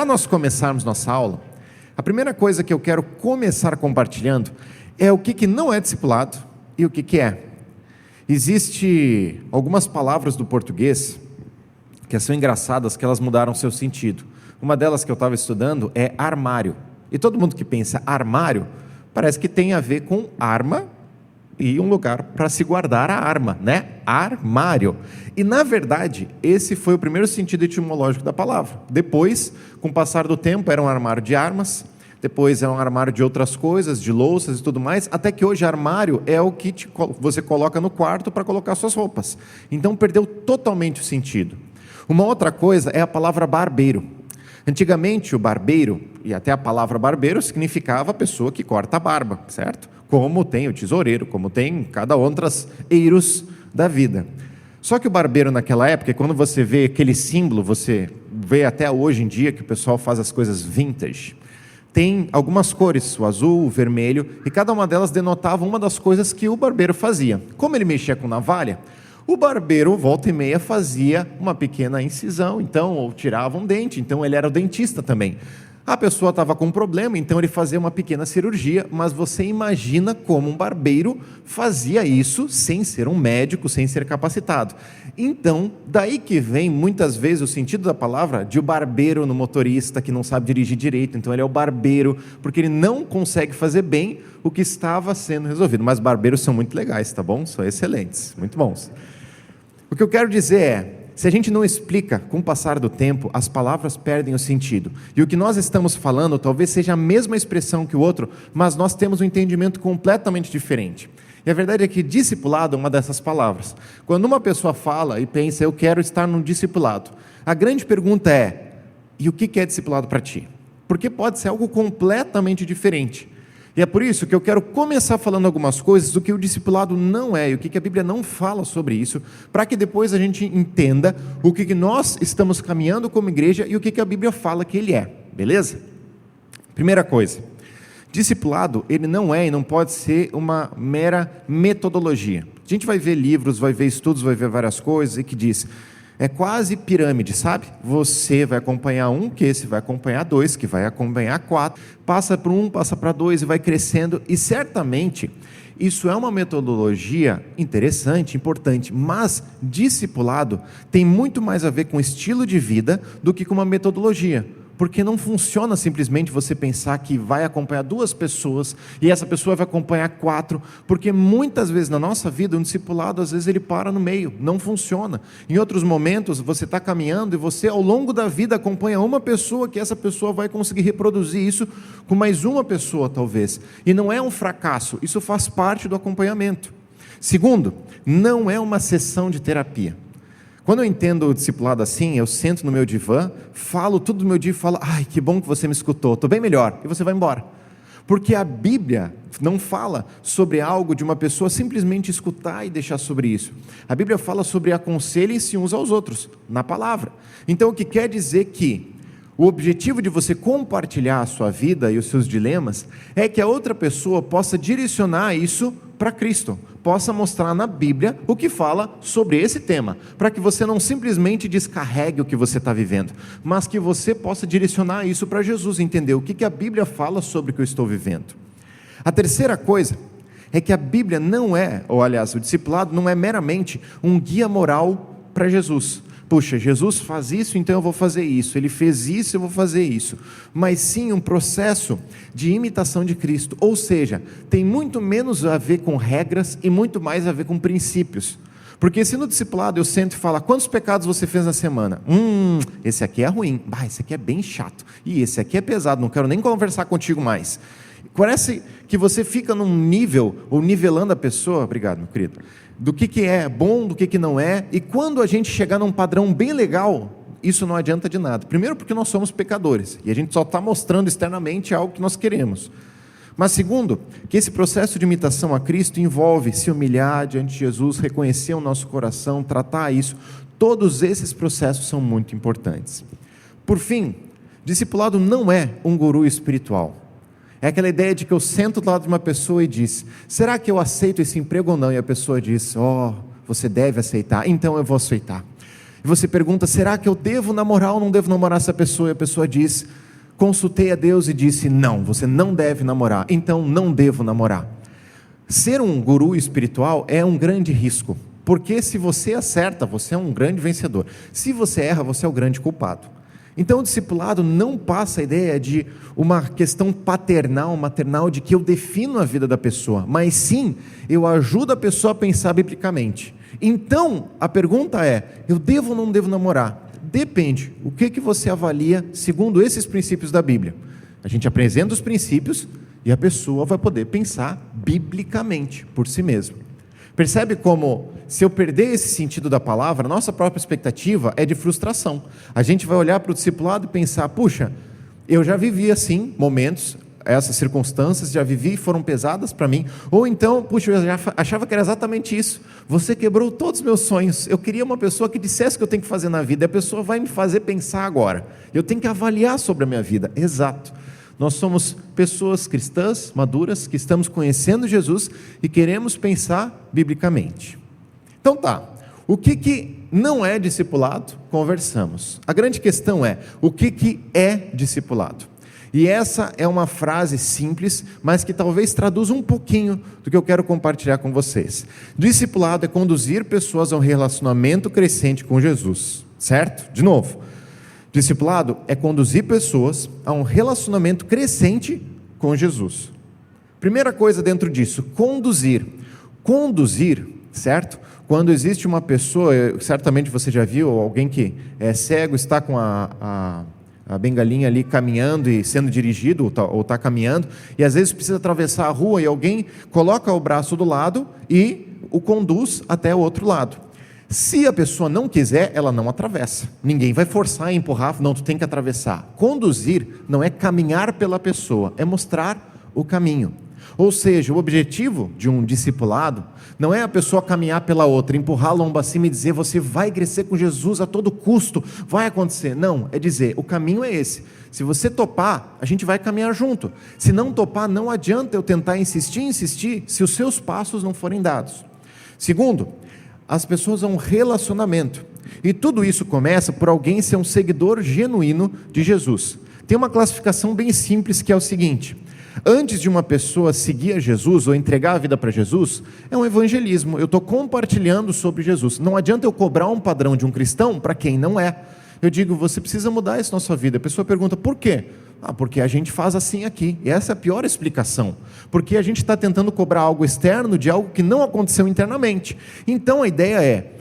nós começarmos nossa aula, a primeira coisa que eu quero começar compartilhando é o que não é discipulado e o que é. Existem algumas palavras do português que são engraçadas, que elas mudaram seu sentido. Uma delas que eu estava estudando é armário. E todo mundo que pensa armário, parece que tem a ver com arma e um lugar para se guardar a arma, né? Armário. E na verdade, esse foi o primeiro sentido etimológico da palavra. Depois, com o passar do tempo, era um armário de armas, depois é um armário de outras coisas, de louças e tudo mais, até que hoje armário é o que você coloca no quarto para colocar suas roupas. Então perdeu totalmente o sentido. Uma outra coisa é a palavra barbeiro. Antigamente o barbeiro, e até a palavra barbeiro, significava a pessoa que corta a barba, certo? Como tem o tesoureiro, como tem cada outras eiros da vida. Só que o barbeiro naquela época, quando você vê aquele símbolo, você vê até hoje em dia que o pessoal faz as coisas vintage, tem algumas cores, o azul, o vermelho, e cada uma delas denotava uma das coisas que o barbeiro fazia. Como ele mexia com navalha, o barbeiro, volta e meia, fazia uma pequena incisão, então, ou tirava um dente, então ele era o dentista também. A pessoa estava com um problema, então ele fazia uma pequena cirurgia, mas você imagina como um barbeiro fazia isso sem ser um médico, sem ser capacitado. Então, daí que vem muitas vezes o sentido da palavra de o barbeiro no motorista que não sabe dirigir direito, então ele é o barbeiro, porque ele não consegue fazer bem o que estava sendo resolvido. Mas barbeiros são muito legais, tá bom? São excelentes, muito bons. O que eu quero dizer é, se a gente não explica, com o passar do tempo, as palavras perdem o sentido. E o que nós estamos falando talvez seja a mesma expressão que o outro, mas nós temos um entendimento completamente diferente. E a verdade é que discipulado é uma dessas palavras. Quando uma pessoa fala e pensa, eu quero estar num discipulado, a grande pergunta é, e o que é discipulado para ti? Porque pode ser algo completamente diferente. E é por isso que eu quero começar falando algumas coisas do que o discipulado não é, e o que a Bíblia não fala sobre isso, para que depois a gente entenda o que nós estamos caminhando como igreja e o que a Bíblia fala que ele é, beleza? Primeira coisa, discipulado, ele não é e não pode ser uma mera metodologia. A gente vai ver livros, vai ver estudos, vai ver várias coisas, e que diz... É quase pirâmide, sabe? Você vai acompanhar um, que esse vai acompanhar dois, que vai acompanhar quatro, passa para um, passa para dois e vai crescendo. E certamente isso é uma metodologia interessante, importante, mas discipulado tem muito mais a ver com estilo de vida do que com uma metodologia. Porque não funciona simplesmente você pensar que vai acompanhar duas pessoas e essa pessoa vai acompanhar quatro, porque muitas vezes na nossa vida um discipulado, às vezes ele para no meio, não funciona. Em outros momentos você está caminhando e você ao longo da vida acompanha uma pessoa, que essa pessoa vai conseguir reproduzir isso com mais uma pessoa talvez. E não é um fracasso, isso faz parte do acompanhamento. Segundo, não é uma sessão de terapia. Quando eu entendo o discipulado assim, eu sento no meu divã, falo tudo do meu dia e falo, ai, que bom que você me escutou, estou bem melhor, e você vai embora. Porque a Bíblia não fala sobre algo de uma pessoa simplesmente escutar e deixar sobre isso. A Bíblia fala sobre aconselhem-se uns aos outros, na palavra. Então o que quer dizer que o objetivo de você compartilhar a sua vida e os seus dilemas é que a outra pessoa possa direcionar isso para Cristo, possa mostrar na Bíblia o que fala sobre esse tema, para que você não simplesmente descarregue o que você está vivendo, mas que você possa direcionar isso para Jesus, entender o que a Bíblia fala sobre o que eu estou vivendo. A terceira coisa é que a Bíblia não é, ou aliás, o discipulado não é meramente um guia moral para Jesus. Puxa, Jesus faz isso, então eu vou fazer isso. Ele fez isso, eu vou fazer isso. Mas sim um processo de imitação de Cristo. Ou seja, tem muito menos a ver com regras e muito mais a ver com princípios. Porque se no discipulado eu sento e falo, quantos pecados você fez na semana? Esse aqui é ruim. Esse aqui é bem chato. E esse aqui é pesado, não quero nem conversar contigo mais. Parece que você fica num nível, ou nivelando a pessoa, obrigado meu querido, do que é bom, do que não é, e quando a gente chegar num padrão bem legal, isso não adianta de nada. Primeiro porque nós somos pecadores, e a gente só está mostrando externamente algo que nós queremos. Mas segundo, que esse processo de imitação a Cristo envolve se humilhar diante de Jesus, reconhecer o nosso coração, tratar isso. Todos esses processos são muito importantes. Por fim, discipulado não é um guru espiritual. É aquela ideia de que eu sento do lado de uma pessoa e diz, será que eu aceito esse emprego ou não? E a pessoa diz, você deve aceitar, então eu vou aceitar. você pergunta, será que eu devo namorar ou não devo namorar essa pessoa? E a pessoa diz, consultei a Deus e disse, não, você não deve namorar, então não devo namorar. Ser um guru espiritual é um grande risco, porque se você acerta, você é um grande vencedor. Se você erra, você é o grande culpado. Então o discipulado não passa a ideia de uma questão paternal, maternal, de que eu defino a vida da pessoa, mas sim, eu ajudo a pessoa a pensar biblicamente. Então, a pergunta é, eu devo ou não devo namorar? Depende, o que você avalia segundo esses princípios da Bíblia? A gente apresenta os princípios e a pessoa vai poder pensar biblicamente por si mesma. Percebe como, se eu perder esse sentido da palavra, nossa própria expectativa é de frustração. A gente vai olhar para o discipulado e pensar, puxa, eu já vivi assim, momentos, essas circunstâncias, já vivi e foram pesadas para mim. Ou então, puxa, eu já achava que era exatamente isso. Você quebrou todos os meus sonhos. Eu queria uma pessoa que dissesse o que eu tenho que fazer na vida. E a pessoa vai me fazer pensar agora. Eu tenho que avaliar sobre a minha vida. Exato. Nós somos pessoas cristãs, maduras, que estamos conhecendo Jesus e queremos pensar biblicamente. Então tá, o que não é discipulado? Conversamos. A grande questão é, o que é discipulado? E essa é uma frase simples, mas que talvez traduza um pouquinho do que eu quero compartilhar com vocês. Discipulado é conduzir pessoas a um relacionamento crescente com Jesus, certo? De novo. Discipulado é conduzir pessoas a um relacionamento crescente com Jesus. Primeira coisa dentro disso, conduzir. Conduzir, certo? Quando existe uma pessoa, certamente você já viu, alguém que é cego, está com a bengalinha ali caminhando e sendo dirigido, ou está caminhando, e às vezes precisa atravessar a rua e alguém coloca o braço do lado e o conduz até o outro lado. Se a pessoa não quiser, ela não atravessa. Ninguém vai forçar e empurrar, não, tu tem que atravessar. Conduzir não é caminhar pela pessoa, é mostrar o caminho. Ou seja, o objetivo de um discipulado não é a pessoa caminhar pela outra, empurrar a lomba acima e dizer, você vai crescer com Jesus a todo custo, vai acontecer. Não, é dizer, o caminho é esse. Se você topar, a gente vai caminhar junto. Se não topar, não adianta eu tentar insistir, se os seus passos não forem dados. Segundo, as pessoas a um relacionamento. E tudo isso começa por alguém ser um seguidor genuíno de Jesus. Tem uma classificação bem simples que é o seguinte: antes de uma pessoa seguir a Jesus ou entregar a vida para Jesus, é um evangelismo. Eu estou compartilhando sobre Jesus. Não adianta eu cobrar um padrão de um cristão para quem não é. Eu digo, você precisa mudar isso na sua vida. A pessoa pergunta, por quê? Porque a gente faz assim aqui. E essa é a pior explicação. Porque a gente está tentando cobrar algo externo de algo que não aconteceu internamente. Então a ideia é,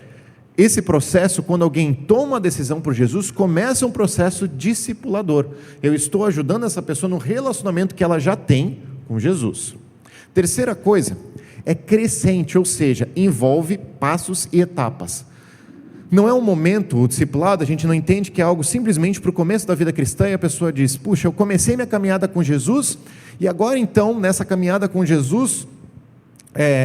esse processo, quando alguém toma a decisão por Jesus, começa um processo discipulador. Eu estou ajudando essa pessoa no relacionamento que ela já tem com Jesus. Terceira coisa, é crescente, ou seja, envolve passos e etapas. Não é um momento, o discipulado, a gente não entende que é algo simplesmente para o começo da vida cristã e a pessoa diz, puxa, eu comecei minha caminhada com Jesus e agora então, nessa caminhada com Jesus,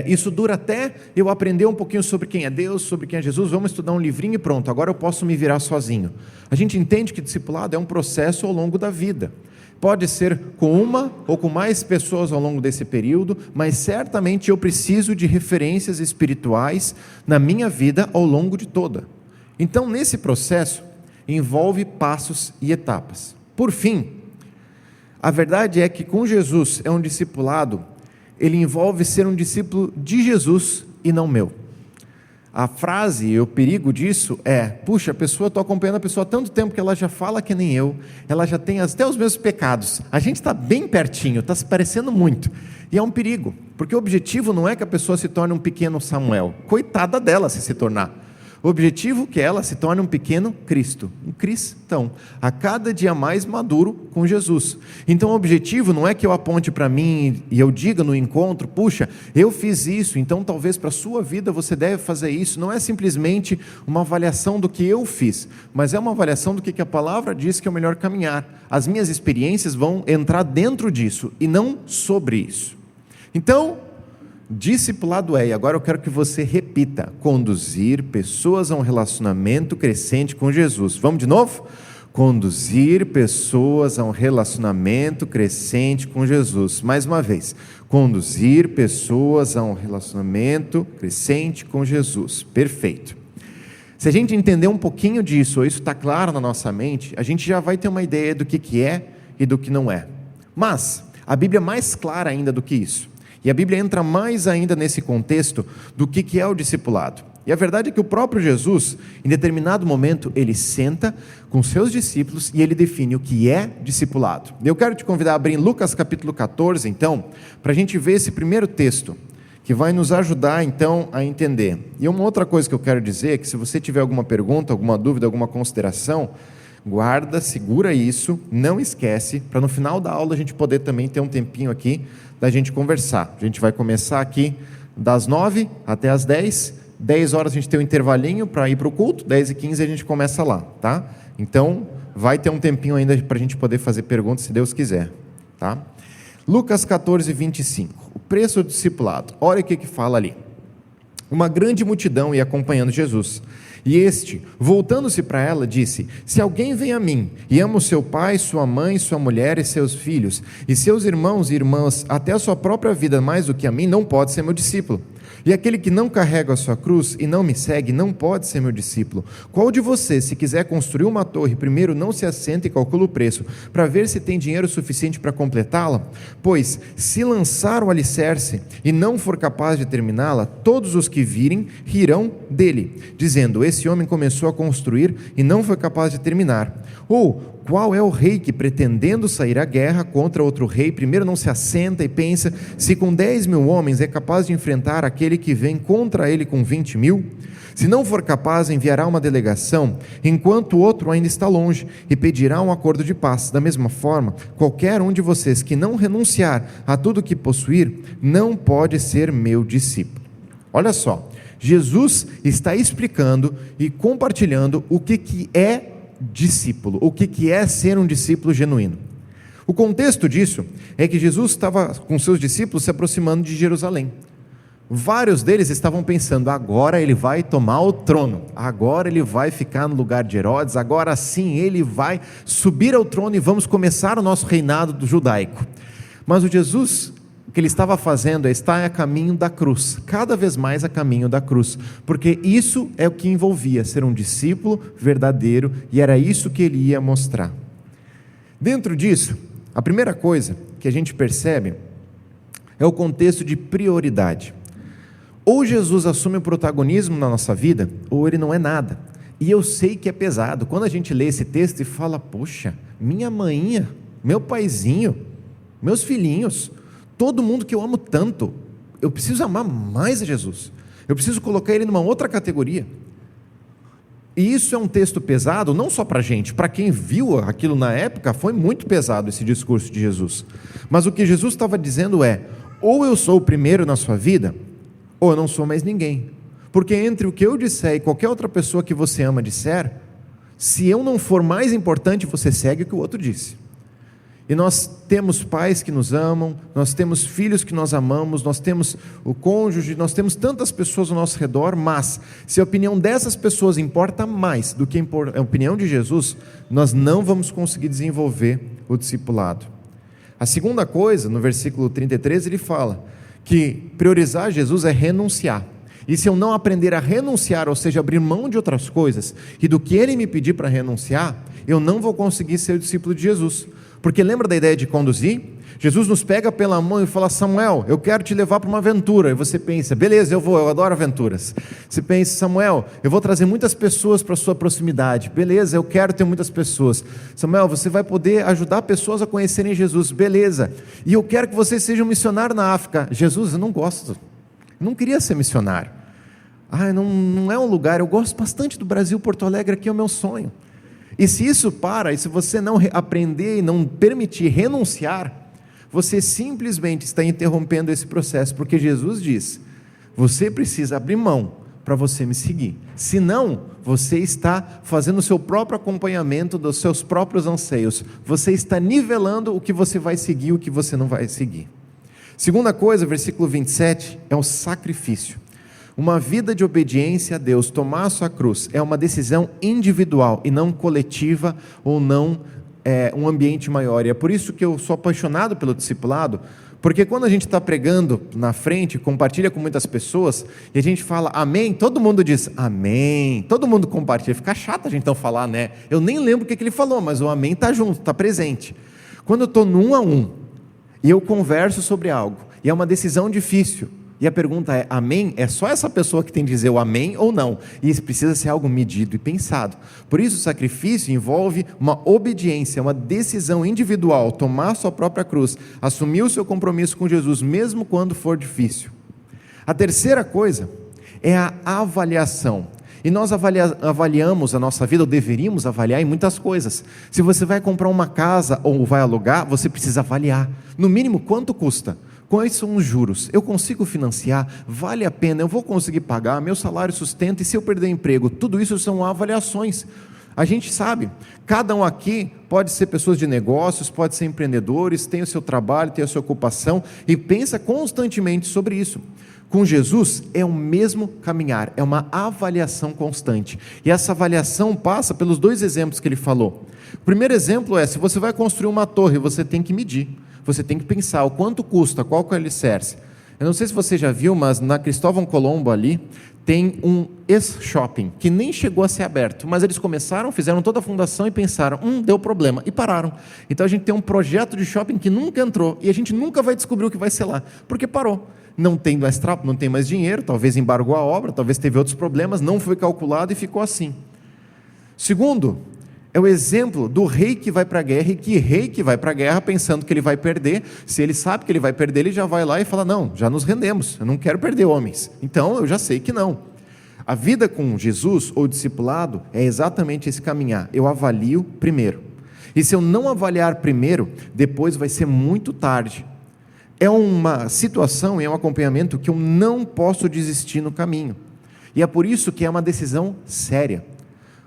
isso dura até eu aprender um pouquinho sobre quem é Deus, sobre quem é Jesus, vamos estudar um livrinho e pronto, agora eu posso me virar sozinho. A gente entende que discipulado é um processo ao longo da vida. Pode ser com uma ou com mais pessoas ao longo desse período, mas certamente eu preciso de referências espirituais na minha vida ao longo de toda. Então, nesse processo, envolve passos e etapas. Por fim, a verdade é que com Jesus é um discipulado, ele envolve ser um discípulo de Jesus e não meu. A frase e o perigo disso é, puxa, estou acompanhando a pessoa há tanto tempo que ela já fala que nem eu, ela já tem até os mesmos pecados, a gente está bem pertinho, está se parecendo muito, e é um perigo, porque o objetivo não é que a pessoa se torne um pequeno Samuel, coitada dela se tornar. O objetivo é que ela se torne um pequeno Cristo, um cristão, a cada dia mais maduro com Jesus. Então o objetivo não é que eu aponte para mim e eu diga no encontro, puxa, eu fiz isso, então talvez para a sua vida você deve fazer isso. Não é simplesmente uma avaliação do que eu fiz, mas é uma avaliação do que a palavra diz que é o melhor caminhar. As minhas experiências vão entrar dentro disso e não sobre isso. Então, discipulado e agora eu quero que você repita, conduzir pessoas a um relacionamento crescente com Jesus. Vamos de novo? Conduzir pessoas a um relacionamento crescente com Jesus. Mais uma vez, conduzir pessoas a um relacionamento crescente com Jesus. Perfeito. Se a gente entender um pouquinho disso, ou isso está claro na nossa mente, a gente já vai ter uma ideia do que é e do que não é. Mas a Bíblia é mais clara ainda do que isso. E a Bíblia entra mais ainda nesse contexto do que é o discipulado. E a verdade é que o próprio Jesus, em determinado momento, ele senta com seus discípulos e ele define o que é discipulado. Eu quero te convidar a abrir em Lucas capítulo 14, então, para a gente ver esse primeiro texto, que vai nos ajudar, então, a entender. E uma outra coisa que eu quero dizer é que se você tiver alguma pergunta, alguma dúvida, alguma consideração, guarda, segura isso, não esquece, para no final da aula a gente poder também ter um tempinho aqui da gente conversar. A gente vai começar aqui das 9 até as 10, 10 horas a gente tem um intervalinho para ir para o culto, 10h15 a gente começa lá, tá? Então, vai ter um tempinho ainda para a gente poder fazer perguntas, se Deus quiser, tá? Lucas 14, 25, o preço do discipulado. Olha o que fala ali. Uma grande multidão ia acompanhando Jesus. E este, voltando-se para ela, disse: se alguém vem a mim e ama o seu pai, sua mãe, sua mulher e seus filhos, e seus irmãos e irmãs, até a sua própria vida mais do que a mim, não pode ser meu discípulo. E aquele que não carrega a sua cruz e não me segue, não pode ser meu discípulo. Qual de vocês, se quiser construir uma torre, primeiro não se assenta e calcula o preço, para ver se tem dinheiro suficiente para completá-la? Pois, se lançar o alicerce e não for capaz de terminá-la, todos os que virem rirão dele, dizendo: esse homem começou a construir e não foi capaz de terminar. Ou, qual é o rei que, pretendendo sair à guerra contra outro rei, primeiro não se assenta e pensa se com 10.000 homens é capaz de enfrentar aquele que vem contra ele com 20.000? Se não for capaz, enviará uma delegação, enquanto o outro ainda está longe, e pedirá um acordo de paz. Da mesma forma, qualquer um de vocês que não renunciar a tudo que possuir, não pode ser meu discípulo. Olha só, Jesus está explicando e compartilhando o que é discípulo, o que é ser um discípulo genuíno. O contexto disso é que Jesus estava com seus discípulos se aproximando de Jerusalém. Vários deles estavam pensando: agora ele vai tomar o trono, agora ele vai ficar no lugar de Herodes, agora sim ele vai subir ao trono e vamos começar o nosso reinado do judaico. Mas o Jesus, o que ele estava fazendo é estar a caminho da cruz, cada vez mais a caminho da cruz, porque isso é o que envolvia ser um discípulo verdadeiro, e era isso que ele ia mostrar. Dentro disso, a primeira coisa que a gente percebe é o contexto de prioridade. Ou Jesus assume o protagonismo na nossa vida, ou ele não é nada. E eu sei que é pesado, quando a gente lê esse texto e fala: poxa, minha mainha, meu paizinho, meus filhinhos, todo mundo que eu amo tanto, eu preciso amar mais a Jesus, eu preciso colocar ele numa outra categoria. E isso é um texto pesado, não só para a gente, para quem viu aquilo na época, foi muito pesado esse discurso de Jesus. Mas o que Jesus estava dizendo é: ou eu sou o primeiro na sua vida, ou eu não sou mais ninguém. Porque entre o que eu disser e qualquer outra pessoa que você ama disser, se eu não for mais importante, você segue o que o outro disse. E nós temos pais que nos amam, nós temos filhos que nós amamos, nós temos o cônjuge, nós temos tantas pessoas ao nosso redor, mas se a opinião dessas pessoas importa mais do que a opinião de Jesus, nós não vamos conseguir desenvolver o discipulado. A segunda coisa, no versículo 33, ele fala que priorizar Jesus é renunciar. E se eu não aprender a renunciar, ou seja, abrir mão de outras coisas, e do que ele me pedir para renunciar, eu não vou conseguir ser o discípulo de Jesus. Porque lembra da ideia de conduzir? Jesus nos pega pela mão e fala: Samuel, eu quero te levar para uma aventura. E você pensa: beleza, eu adoro aventuras. Você pensa: Samuel, eu vou trazer muitas pessoas para a sua proximidade. Beleza, eu quero ter muitas pessoas. Samuel, você vai poder ajudar pessoas a conhecerem Jesus. Beleza, e eu quero que você seja um missionário na África. Jesus, eu não gosto, eu não queria ser missionário. Não é um lugar, eu gosto bastante do Brasil, Porto Alegre aqui é o meu sonho. E se isso para, e se você não aprender e não permitir renunciar, você simplesmente está interrompendo esse processo, porque Jesus diz: você precisa abrir mão para você me seguir, senão você está fazendo o seu próprio acompanhamento dos seus próprios anseios, você está nivelando o que você vai seguir e o que você não vai seguir. Segunda coisa, versículo 27, é o sacrifício. Uma vida de obediência a Deus, tomar a sua cruz, é uma decisão individual e não coletiva, ou não um ambiente maior. E é por isso que eu sou apaixonado pelo discipulado, Porque quando a gente está pregando na frente, compartilha com muitas pessoas, e a gente fala amém, todo mundo diz amém, todo mundo compartilha. Fica chato a gente então falar, né? Eu nem lembro o que ele falou, mas o amém está junto, está presente. Quando eu estou no 1 a 1, e eu converso sobre algo, e é uma decisão difícil, e a pergunta é, amém? É só essa pessoa que tem que dizer o amém ou não? E isso precisa ser algo medido e pensado. Por isso o sacrifício envolve uma obediência, uma decisão individual, tomar sua própria cruz, assumir o seu compromisso com Jesus, mesmo quando for difícil. A terceira coisa é a avaliação. E nós avaliamos a nossa vida, ou deveríamos avaliar em muitas coisas. Se você vai comprar uma casa ou vai alugar, você precisa avaliar. No mínimo, quanto custa? Quais são os juros? Eu consigo financiar? Vale a pena? Eu vou conseguir pagar? Meu salário sustenta? E se eu perder emprego? Tudo isso são avaliações. A gente sabe, cada um aqui pode ser pessoas de negócios, pode ser empreendedores, tem o seu trabalho, tem a sua ocupação e pensa constantemente sobre isso. Com Jesus é o mesmo caminhar, é uma avaliação constante. E essa avaliação passa pelos 2 exemplos que ele falou. O primeiro exemplo é, se você vai construir uma torre, você tem que medir. Você tem que pensar o quanto custa, qual que é o alicerce. Eu não sei se você já viu, mas na Cristóvão Colombo ali, tem um ex-shopping, que nem chegou a ser aberto, mas eles começaram, fizeram toda a fundação e pensaram, deu problema, e pararam. Então a gente tem um projeto de shopping que nunca entrou, e a gente nunca vai descobrir o que vai ser lá, porque parou. Não tem mais dinheiro, talvez embargou a obra, talvez teve outros problemas, não foi calculado e ficou assim. Segundo, é o exemplo do rei que vai para a guerra, e que rei que vai para a guerra pensando que ele vai perder. Se ele sabe que ele vai perder, ele já vai lá e fala, não, já nos rendemos, eu não quero perder homens, então eu já sei que não. A vida com Jesus ou discipulado é exatamente esse caminhar, eu avalio primeiro, e se eu não avaliar primeiro, depois vai ser muito tarde. É uma situação, é um acompanhamento que eu não posso desistir no caminho, e é por isso que é uma decisão séria.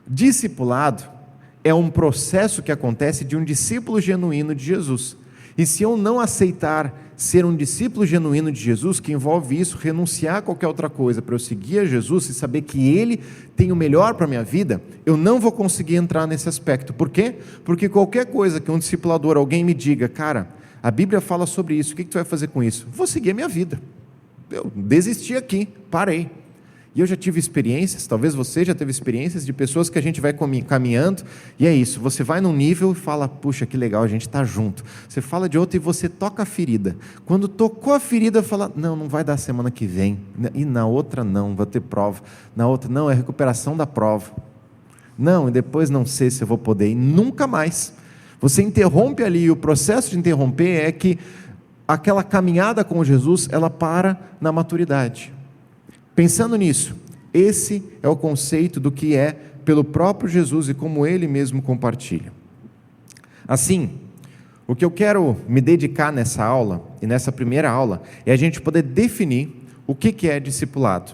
Discipulado é um processo que acontece de um discípulo genuíno de Jesus. E se eu não aceitar ser um discípulo genuíno de Jesus, que envolve isso, renunciar a qualquer outra coisa para eu seguir a Jesus e saber que Ele tem o melhor para a minha vida, eu não vou conseguir entrar nesse aspecto. Por quê? Porque qualquer coisa que um discipulador, alguém me diga, cara, a Bíblia fala sobre isso, o que tu vai fazer com isso? Vou seguir a minha vida. Eu desisti aqui, parei. E eu já tive experiências, talvez você já teve experiências de pessoas que a gente vai caminhando, e é isso, você vai num nível e fala, puxa, que legal, a gente está junto. Você fala de outro e você toca a ferida. Quando tocou a ferida, fala, não vai dar semana que vem. E na outra não, vai ter prova. Na outra não, é recuperação da prova. Não, e depois não sei se eu vou poder. E nunca mais. Você interrompe ali, e o processo de interromper é que aquela caminhada com Jesus, ela para na maturidade. Pensando nisso, esse é o conceito do que é pelo próprio Jesus e como Ele mesmo compartilha. Assim, o que eu quero me dedicar nessa aula, e nessa primeira aula, é a gente poder definir o que é discipulado.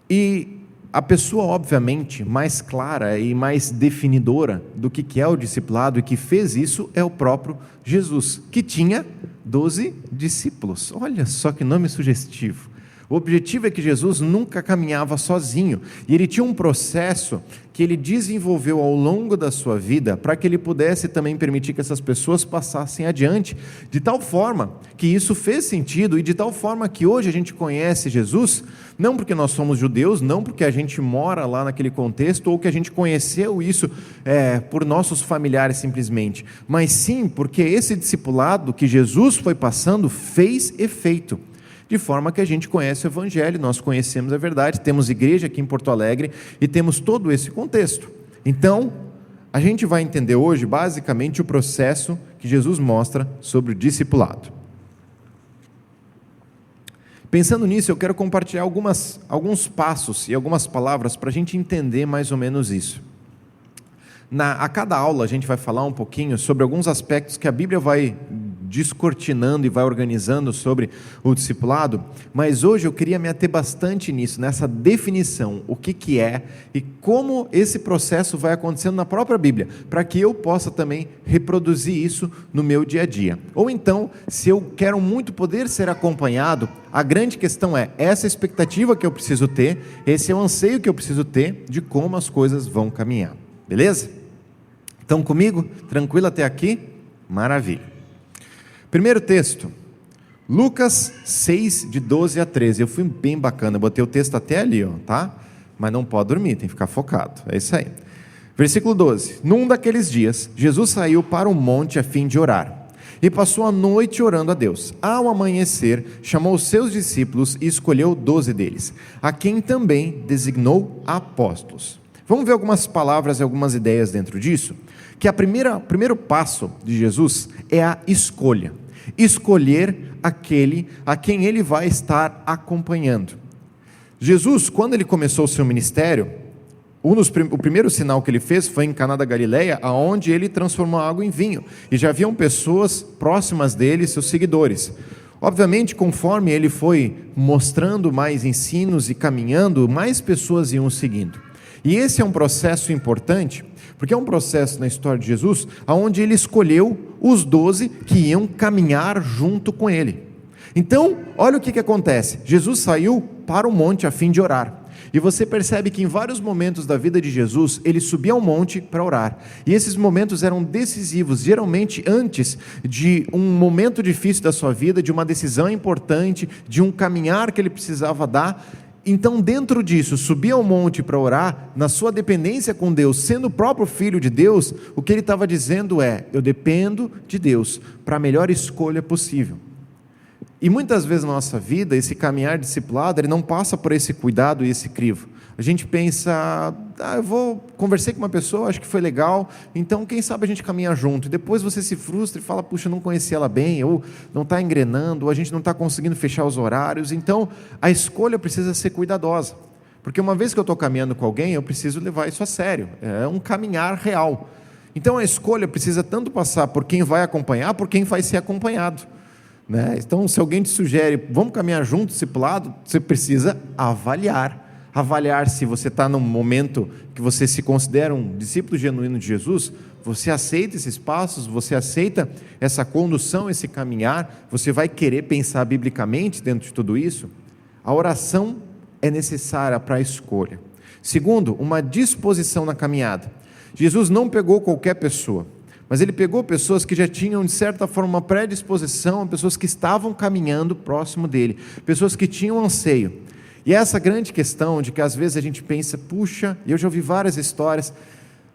E a pessoa, obviamente, mais clara e mais definidora do que é o discipulado e que fez isso é o próprio Jesus, que tinha 12 discípulos. Olha só que nome sugestivo. O objetivo é que Jesus nunca caminhava sozinho, e ele tinha um processo que ele desenvolveu ao longo da sua vida, para que ele pudesse também permitir que essas pessoas passassem adiante, de tal forma que isso fez sentido, e de tal forma que hoje a gente conhece Jesus, não porque nós somos judeus, não porque a gente mora lá naquele contexto, ou que a gente conheceu isso por nossos familiares simplesmente, mas sim porque esse discipulado que Jesus foi passando fez efeito, de forma que a gente conhece o Evangelho, nós conhecemos a verdade, temos igreja aqui em Porto Alegre e temos todo esse contexto. Então, a gente vai entender hoje basicamente o processo que Jesus mostra sobre o discipulado. Pensando nisso, eu quero compartilhar alguns passos e algumas palavras para a gente entender mais ou menos isso. A cada aula a gente vai falar um pouquinho sobre alguns aspectos que a Bíblia vai descortinando e vai organizando sobre o discipulado, mas hoje eu queria me ater bastante nisso, nessa definição, o que é e como esse processo vai acontecendo na própria Bíblia, para que eu possa também reproduzir isso no meu dia a dia. Ou então, se eu quero muito poder ser acompanhado, a grande questão é essa expectativa que eu preciso ter, esse é o anseio que eu preciso ter de como as coisas vão caminhar. Beleza? Estão comigo? Tranquilo até aqui? Maravilha. Primeiro texto, Lucas 6, de 12 a 13. Eu fui bem bacana, eu botei o texto até ali, ó, tá? Mas não pode dormir, tem que ficar focado. É isso aí. Versículo 12. Num daqueles dias, Jesus saiu para um monte a fim de orar. E passou a noite orando a Deus. Ao amanhecer, chamou os seus discípulos e escolheu 12 deles, a quem também designou apóstolos. Vamos ver algumas palavras e algumas ideias dentro disso? Que o primeiro passo de Jesus é a escolha. Escolher aquele a quem ele vai estar acompanhando. Jesus, quando ele começou o seu ministério, o primeiro sinal que ele fez foi em Caná da Galileia, onde ele transformou a água em vinho, e já haviam pessoas próximas dele, seus seguidores. Obviamente, conforme ele foi mostrando mais ensinos e caminhando, mais pessoas iam seguindo. E esse é um processo importante, porque é um processo na história de Jesus, onde ele escolheu os 12 que iam caminhar junto com ele. Então, olha o que acontece. Jesus saiu para o monte a fim de orar. E você percebe que em vários momentos da vida de Jesus, ele subia ao monte para orar. E esses momentos eram decisivos, geralmente antes de um momento difícil da sua vida, de uma decisão importante, de um caminhar que ele precisava dar. Então, dentro disso, subir ao monte para orar, na sua dependência com Deus, sendo o próprio Filho de Deus, o que ele estava dizendo é: eu dependo de Deus para a melhor escolha possível. E muitas vezes na nossa vida, esse caminhar discipulado, ele não passa por esse cuidado e esse crivo. A gente pensa, conversei com uma pessoa, acho que foi legal, então quem sabe a gente caminha junto. E depois você se frustra e fala, puxa, não conheci ela bem, ou não está engrenando, ou a gente não está conseguindo fechar os horários. Então, a escolha precisa ser cuidadosa. Porque uma vez que eu estou caminhando com alguém, eu preciso levar isso a sério. É um caminhar real. Então, a escolha precisa tanto passar por quem vai acompanhar, por quem vai ser acompanhado. Então, se alguém te sugere, vamos caminhar junto, discipulado, você precisa avaliar se você está num momento que você se considera um discípulo genuíno de Jesus, você aceita esses passos, você aceita essa condução, esse caminhar, você vai querer pensar biblicamente dentro de tudo isso. A oração é necessária para a escolha. Segundo, uma disposição na caminhada. Jesus não pegou qualquer pessoa, mas ele pegou pessoas que já tinham, de certa forma, uma predisposição, pessoas que estavam caminhando próximo dele, pessoas que tinham anseio. E essa grande questão de que às vezes a gente pensa, puxa, e eu já ouvi várias histórias,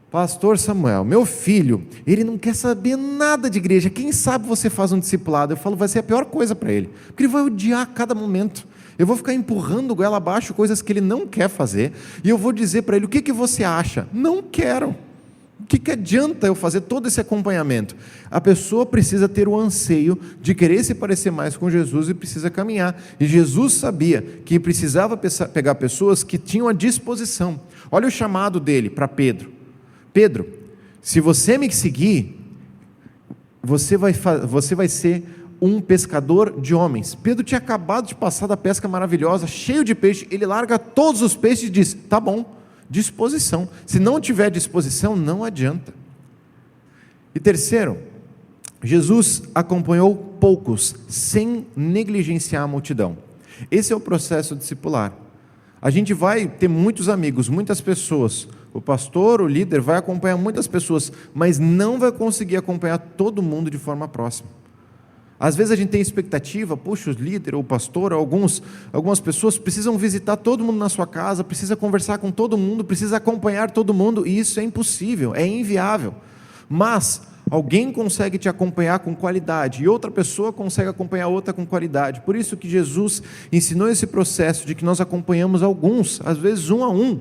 pastor Samuel, meu filho, ele não quer saber nada de igreja, quem sabe você faz um discipulado? Eu falo, vai ser a pior coisa para ele, porque ele vai odiar a cada momento. Eu vou ficar empurrando goela abaixo coisas que ele não quer fazer, e eu vou dizer para ele, o que você acha? Não quero. O que adianta eu fazer todo esse acompanhamento? A pessoa precisa ter o anseio de querer se parecer mais com Jesus e precisa caminhar. E Jesus sabia que precisava pegar pessoas que tinham a disposição. Olha o chamado dele para Pedro. Pedro, se você me seguir, você vai ser um pescador de homens. Pedro tinha acabado de passar da pesca maravilhosa, cheio de peixe. Ele larga todos os peixes e diz, tá bom. Disposição. Se não tiver disposição, não adianta. E terceiro, Jesus acompanhou poucos, sem negligenciar a multidão. Esse é o processo discipular. A gente vai ter muitos amigos, muitas pessoas. O pastor, o líder, vai acompanhar muitas pessoas, mas não vai conseguir acompanhar todo mundo de forma próxima. Às vezes a gente tem expectativa, puxa, o líder, ou o pastor, algumas pessoas precisam visitar todo mundo na sua casa, precisa conversar com todo mundo, precisa acompanhar todo mundo, e isso é impossível, é inviável. Mas alguém consegue te acompanhar com qualidade, e outra pessoa consegue acompanhar outra com qualidade. Por isso que Jesus ensinou esse processo de que nós acompanhamos alguns, às vezes um a um,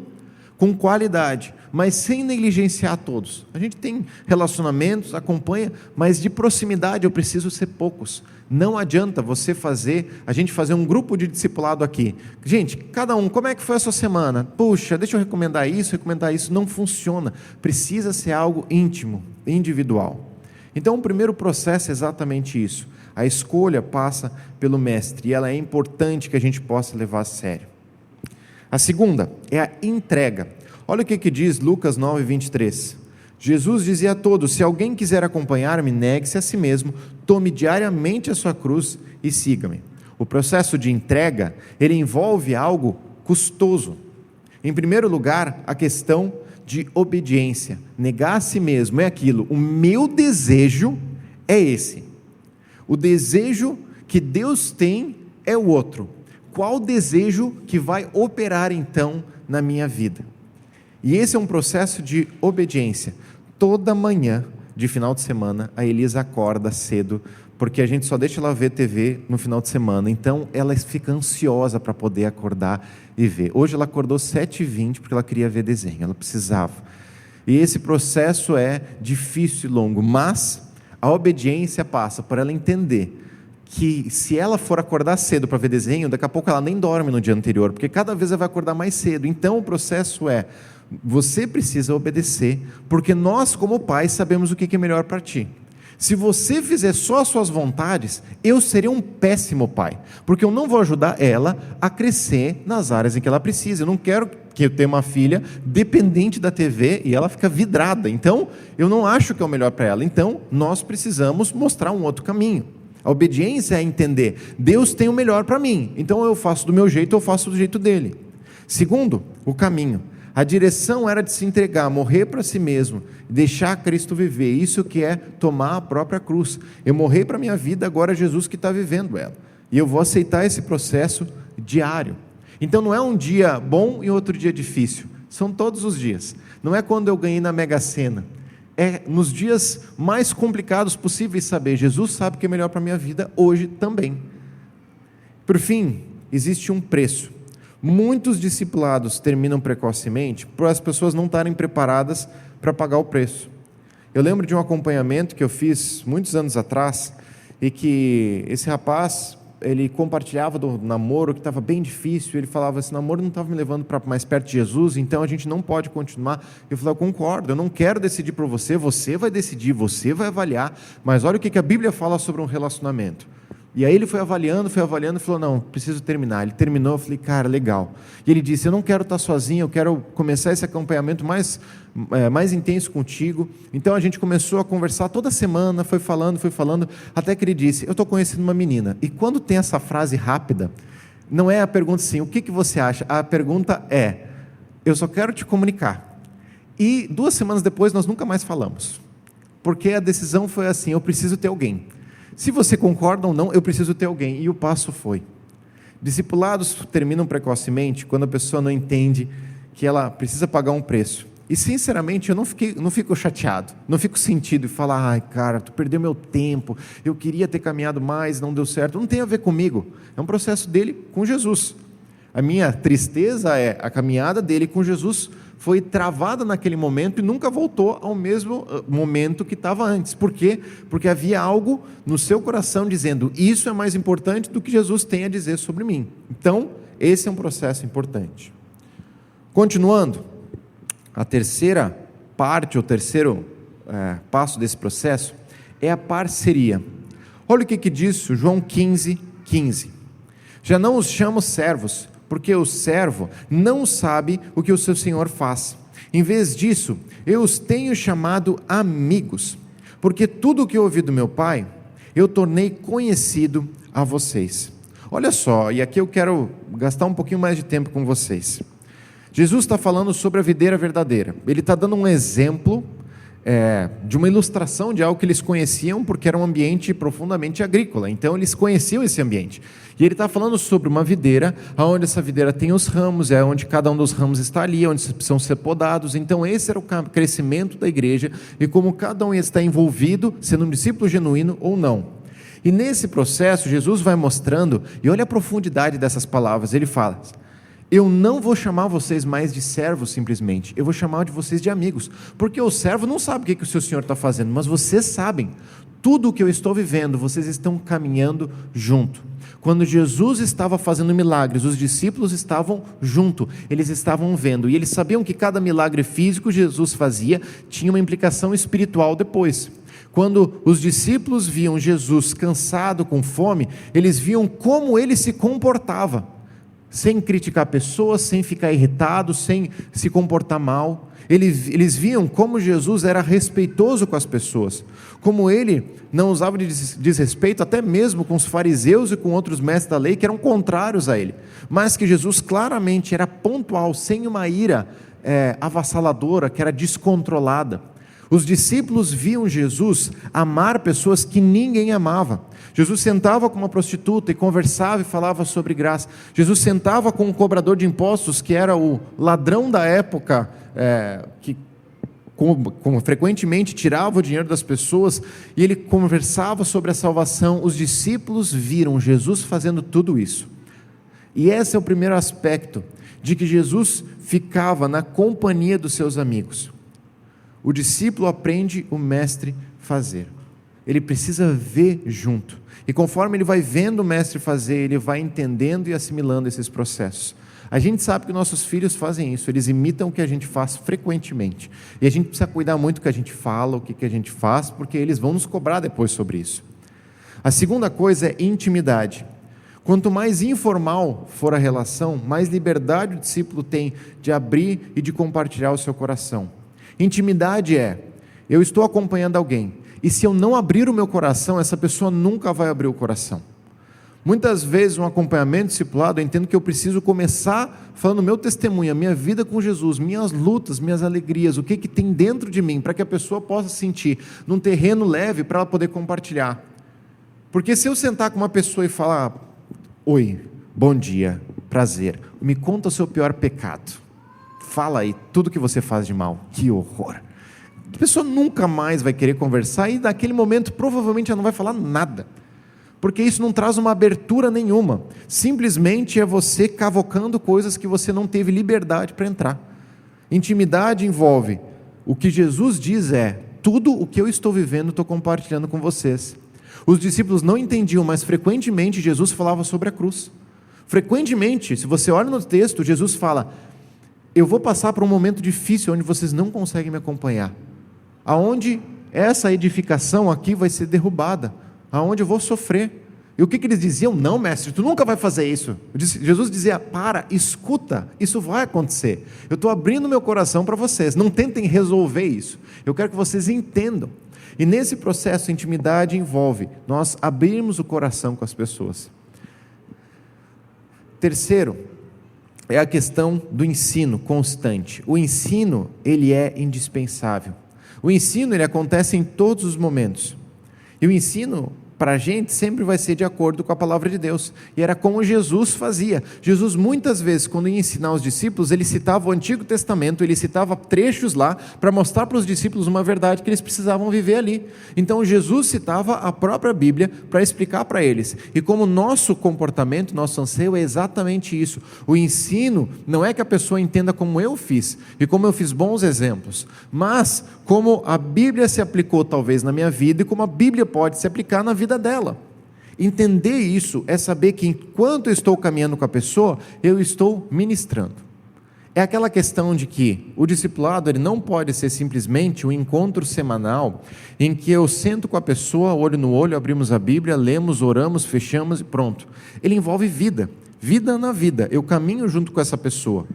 com qualidade, mas sem negligenciar todos. A gente tem relacionamentos, acompanha, mas de proximidade eu preciso ser poucos. Não adianta a gente fazer um grupo de discipulado aqui. Gente, cada um, como é que foi a sua semana? Puxa, deixa eu recomendar isso, não funciona. Precisa ser algo íntimo, individual. Então o primeiro processo é exatamente isso. A escolha passa pelo mestre, e ela é importante que a gente possa levar a sério. A segunda é a entrega. Olha o que diz Lucas 9, 23. Jesus dizia a todos, se alguém quiser acompanhar-me, negue-se a si mesmo, tome diariamente a sua cruz e siga-me. O processo de entrega, ele envolve algo custoso. Em primeiro lugar, a questão de obediência. Negar a si mesmo é aquilo, o meu desejo é esse. O desejo que Deus tem é o outro. Qual o desejo que vai operar então na minha vida? E esse é um processo de obediência. Toda manhã de final de semana, a Elisa acorda cedo, porque a gente só deixa ela ver TV no final de semana, então ela fica ansiosa para poder acordar e ver. Hoje ela acordou 7h20 porque ela queria ver desenho, ela precisava. E esse processo é difícil e longo, mas a obediência passa por ela entender que se ela for acordar cedo para ver desenho, daqui a pouco ela nem dorme no dia anterior, porque cada vez ela vai acordar mais cedo. Então o processo é, você precisa obedecer, porque nós como pais sabemos o que é melhor para ti. Se você fizer só as suas vontades, eu serei um péssimo pai, porque eu não vou ajudar ela a crescer nas áreas em que ela precisa. Eu não quero que eu tenha uma filha dependente da TV e ela fica vidrada. Então, eu não acho que é o melhor para ela. Então, nós precisamos mostrar um outro caminho. A obediência é entender, Deus tem o melhor para mim, então eu faço do meu jeito, eu faço do jeito dele. Segundo, o caminho. A direção era de se entregar, morrer para si mesmo, deixar Cristo viver. Isso que é tomar a própria cruz. Eu morri para a minha vida, agora é Jesus que está vivendo ela. E eu vou aceitar esse processo diário. Então não é um dia bom e outro dia difícil. São todos os dias. Não é quando eu ganhei na Mega Sena. É nos dias mais complicados possíveis saber, Jesus sabe o que é melhor para a minha vida hoje também. Por fim, existe um preço. Muitos discipulados terminam precocemente por as pessoas não estarem preparadas para pagar o preço. Eu lembro de um acompanhamento que eu fiz muitos anos atrás, e que esse rapaz, ele compartilhava do namoro que estava bem difícil. Ele falava, esse namoro não estava me levando para mais perto de Jesus, então a gente não pode continuar. Eu falei, eu concordo, eu não quero decidir por você, você vai decidir, você vai avaliar, mas olha o que a Bíblia fala sobre um relacionamento. E aí ele foi avaliando e falou, não, preciso terminar. Ele terminou, eu falei, cara, legal. E ele disse, eu não quero estar sozinho, eu quero começar esse acompanhamento mais intenso contigo. Então a gente começou a conversar toda semana, foi falando, até que ele disse, eu estou conhecendo uma menina. E quando tem essa frase rápida, não é a pergunta assim, o que você acha? A pergunta é, eu só quero te comunicar. E 2 semanas depois nós nunca mais falamos. Porque a decisão foi assim, eu preciso ter alguém. Se você concorda ou não, eu preciso ter alguém. E o passo foi. Discipulados terminam precocemente quando a pessoa não entende que ela precisa pagar um preço. E sinceramente eu não fico chateado, não fico sentido e falo, ai cara, tu perdeu meu tempo, eu queria ter caminhado mais, não deu certo. Não tem a ver comigo, é um processo dele com Jesus. A minha tristeza é a caminhada dele com Jesus foi travada naquele momento e nunca voltou ao mesmo momento que estava antes. Por quê? Porque havia algo no seu coração dizendo, isso é mais importante do que Jesus tem a dizer sobre mim. Então, esse é um processo importante. Continuando, a terceira parte, o terceiro passo desse processo é a parceria. Olha o que diz João 15:15. Já não os chamo servos, porque o servo não sabe o que o seu senhor faz. Em vez disso, eu os tenho chamado amigos, porque tudo o que eu ouvi do meu Pai, eu tornei conhecido a vocês. Olha só, e aqui eu quero gastar um pouquinho mais de tempo com vocês. Jesus está falando sobre a videira verdadeira. Ele está dando um exemplo de uma ilustração de algo que eles conheciam, porque era um ambiente profundamente agrícola, então eles conheciam esse ambiente, e ele está falando sobre uma videira, onde essa videira tem os ramos, onde cada um dos ramos está ali, onde precisam ser podados. Então esse era o crescimento da igreja, e como cada um está envolvido, sendo um discípulo genuíno ou não. E nesse processo, Jesus vai mostrando, e olha a profundidade dessas palavras, ele fala, eu não vou chamar vocês mais de servos simplesmente, eu vou chamar de vocês de amigos, porque o servo não sabe o que o seu senhor está fazendo, mas vocês sabem, tudo o que eu estou vivendo, vocês estão caminhando junto. Quando Jesus estava fazendo milagres, os discípulos estavam junto, eles estavam vendo, e eles sabiam que cada milagre físico Jesus fazia, tinha uma implicação espiritual depois. Quando os discípulos viam Jesus cansado, com fome, eles viam como ele se comportava, sem criticar pessoas, sem ficar irritado, sem se comportar mal. Eles viam como Jesus era respeitoso com as pessoas, como ele não usava de desrespeito até mesmo com os fariseus e com outros mestres da lei que eram contrários a ele, mas que Jesus claramente era pontual, sem uma ira avassaladora, que era descontrolada. Os discípulos viam Jesus amar pessoas que ninguém amava. Jesus sentava com uma prostituta e conversava e falava sobre graça. Jesus sentava com um cobrador de impostos, que era o ladrão da época, que frequentemente tirava o dinheiro das pessoas, e ele conversava sobre a salvação. Os discípulos viram Jesus fazendo tudo isso. E esse é o primeiro aspecto, de que Jesus ficava na companhia dos seus amigos. O discípulo aprende o mestre fazer. Ele precisa ver junto. E conforme ele vai vendo o mestre fazer, ele vai entendendo e assimilando esses processos. A gente sabe que nossos filhos fazem isso, eles imitam o que a gente faz frequentemente. E a gente precisa cuidar muito do que a gente fala, o que a gente faz, porque eles vão nos cobrar depois sobre isso. A segunda coisa é intimidade. Quanto mais informal for a relação, mais liberdade o discípulo tem de abrir e de compartilhar o seu coração. Intimidade eu estou acompanhando alguém, e se eu não abrir o meu coração, essa pessoa nunca vai abrir o coração. Muitas vezes um acompanhamento discipulado, eu entendo que eu preciso começar falando meu testemunho, a minha vida com Jesus, minhas lutas, minhas alegrias, o que tem dentro de mim, para que a pessoa possa sentir num terreno leve, para ela poder compartilhar. Porque se eu sentar com uma pessoa e falar: oi, bom dia, prazer, me conta o seu pior pecado, fala aí tudo que você faz de mal, que horror. A pessoa nunca mais vai querer conversar, e naquele momento provavelmente ela não vai falar nada, porque isso não traz uma abertura nenhuma, simplesmente é você cavocando coisas que você não teve liberdade para entrar. Intimidade envolve, o que Jesus diz tudo o que eu estou vivendo, estou compartilhando com vocês. Os discípulos não entendiam, mas frequentemente Jesus falava sobre a cruz. Frequentemente, se você olha no texto, Jesus fala: eu vou passar por um momento difícil, onde vocês não conseguem me acompanhar, aonde essa edificação aqui vai ser derrubada, aonde eu vou sofrer. E o que eles diziam? Não, mestre, tu nunca vai fazer isso. Jesus dizia: escuta, isso vai acontecer, eu estou abrindo meu coração para vocês, não tentem resolver isso, eu quero que vocês entendam. E nesse processo, a intimidade envolve nós abrirmos o coração com as pessoas. Terceiro, é a questão do ensino constante. O ensino, ele é indispensável. O ensino, ele acontece em todos os momentos. E o ensino, para a gente, sempre vai ser de acordo com a palavra de Deus. E era como Jesus fazia. Jesus, muitas vezes, quando ia ensinar os discípulos, ele citava o Antigo Testamento, ele citava trechos lá, para mostrar para os discípulos uma verdade que eles precisavam viver ali. Então, Jesus citava a própria Bíblia para explicar para eles. E como nosso comportamento, nosso anseio é exatamente isso. O ensino não é que a pessoa entenda como eu fiz, e como eu fiz bons exemplos, mas como a Bíblia se aplicou talvez na minha vida, e como a Bíblia pode se aplicar na vida dela. Entender isso é saber que enquanto eu estou caminhando com a pessoa, eu estou ministrando. É aquela questão de que o discipulado, ele não pode ser simplesmente um encontro semanal em que eu sento com a pessoa, olho no olho, abrimos a Bíblia, lemos, oramos, fechamos e pronto. Ele envolve vida, vida na vida. Eu caminho junto com essa pessoa.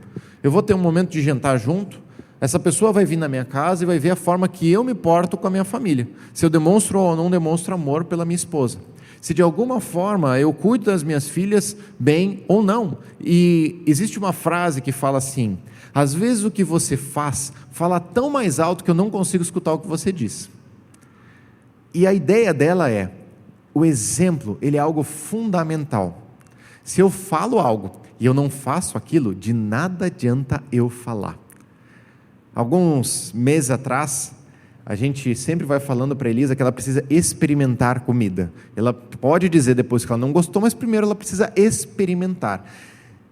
Eu vou ter um momento de jantar junto. Essa pessoa vai vir na minha casa e vai ver a forma que eu me porto com a minha família, se eu demonstro ou não demonstro amor pela minha esposa, se de alguma forma eu cuido das minhas filhas bem ou não. E existe uma frase que fala assim: às vezes o que você faz fala tão mais alto que eu não consigo escutar o que você diz. E a ideia dela o exemplo, ele é algo fundamental. Se eu falo algo e eu não faço aquilo, de nada adianta eu falar. Alguns meses atrás, a gente sempre vai falando para a Elisa que ela precisa experimentar comida. Ela pode dizer depois que ela não gostou, mas primeiro ela precisa experimentar.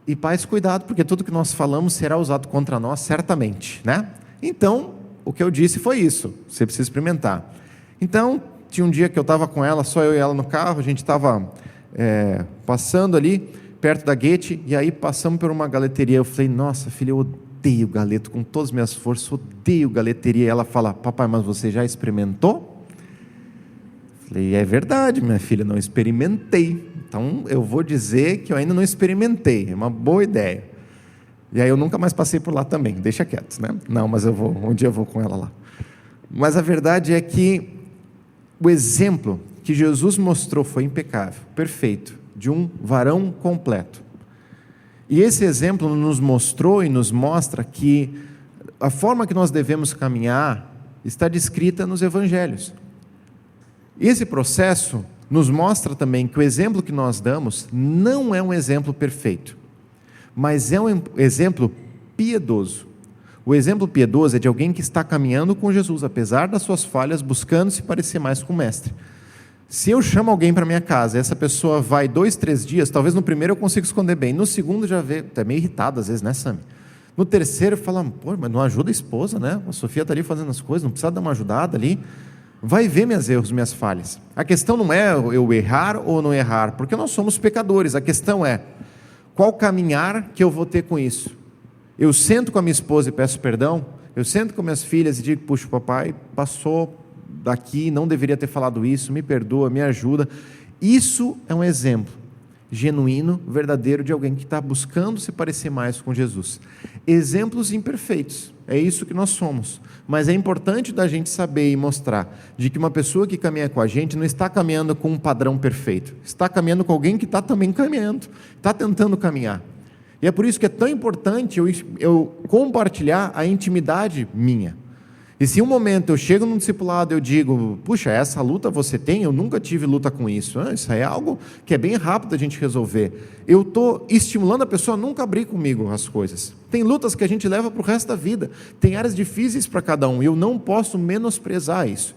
E pais, cuidado, porque tudo que nós falamos será usado contra nós, certamente, né? Então, o que eu disse foi isso: você precisa experimentar. Então, tinha um dia que eu estava com ela, só eu e ela no carro, a gente estava passando ali, perto da Guete, e aí passamos por uma galeteria. Eu falei: nossa, filha, eu odeio galeto com todas as minhas forças, odeio galeteria. E ela fala: papai, mas você já experimentou? Falei: é verdade, minha filha, não experimentei. Então eu vou dizer que eu ainda não experimentei. É uma boa ideia. E aí eu nunca mais passei por lá também, deixa quieto, né? Não, mas eu vou, um dia eu vou com ela lá. Mas a verdade é que o exemplo que Jesus mostrou foi impecável, perfeito, de um varão completo. E esse exemplo nos mostrou e nos mostra que a forma que nós devemos caminhar está descrita nos evangelhos. Esse processo nos mostra também que o exemplo que nós damos não é um exemplo perfeito, mas é um exemplo piedoso. O exemplo piedoso é de alguém que está caminhando com Jesus, apesar das suas falhas, buscando se parecer mais com o Mestre. Se eu chamo alguém para minha casa, essa pessoa vai 2, 3 dias, talvez no primeiro eu consiga esconder bem, no segundo já vê, é meio irritado às vezes, né, Sami? No terceiro fala, pô, mas não ajuda a esposa, né? A Sofia está ali fazendo as coisas, não precisa dar uma ajudada ali. Vai ver meus erros, minhas falhas. A questão não é eu errar ou não errar, porque nós somos pecadores. A questão é, qual caminhar que eu vou ter com isso? Eu sento com a minha esposa e peço perdão? Eu sento com minhas filhas e digo, puxa, papai passou daqui, não deveria ter falado isso, me perdoa, me ajuda. Isso é um exemplo genuíno, verdadeiro, de alguém que está buscando se parecer mais com Jesus. Exemplos imperfeitos, é isso que nós somos, mas é importante da gente saber e mostrar de que uma pessoa que caminha com a gente não está caminhando com um padrão perfeito, está caminhando com alguém que está também caminhando, está tentando caminhar. E é por isso que é tão importante eu compartilhar a intimidade minha. E se em um momento eu chego num discipulado e eu digo, puxa, essa luta você tem? Eu nunca tive luta com isso. Isso é algo que é bem rápido a gente resolver. Eu estou estimulando a pessoa a nunca abrir comigo as coisas. Tem lutas que a gente leva para o resto da vida. Tem áreas difíceis para cada um e eu não posso menosprezar isso.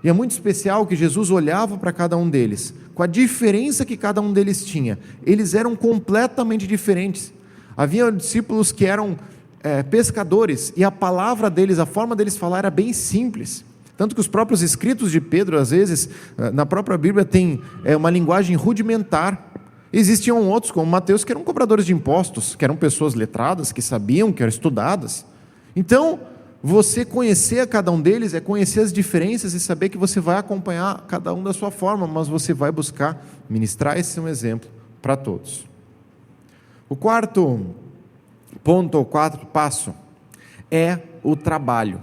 E é muito especial que Jesus olhava para cada um deles, com a diferença que cada um deles tinha. Eles eram completamente diferentes. Havia discípulos que eram pescadores, e a palavra deles, a forma deles falar era bem simples, tanto que os próprios escritos de Pedro, às vezes, na própria Bíblia tem uma linguagem rudimentar. Existiam outros, como Mateus, que eram cobradores de impostos, que eram pessoas letradas, que sabiam, que eram estudadas. Então, você conhecer a cada um deles é conhecer as diferenças e saber que você vai acompanhar cada um da sua forma, mas você vai buscar ministrar esse um exemplo para todos. O quarto ponto ou quarto passo é o trabalho.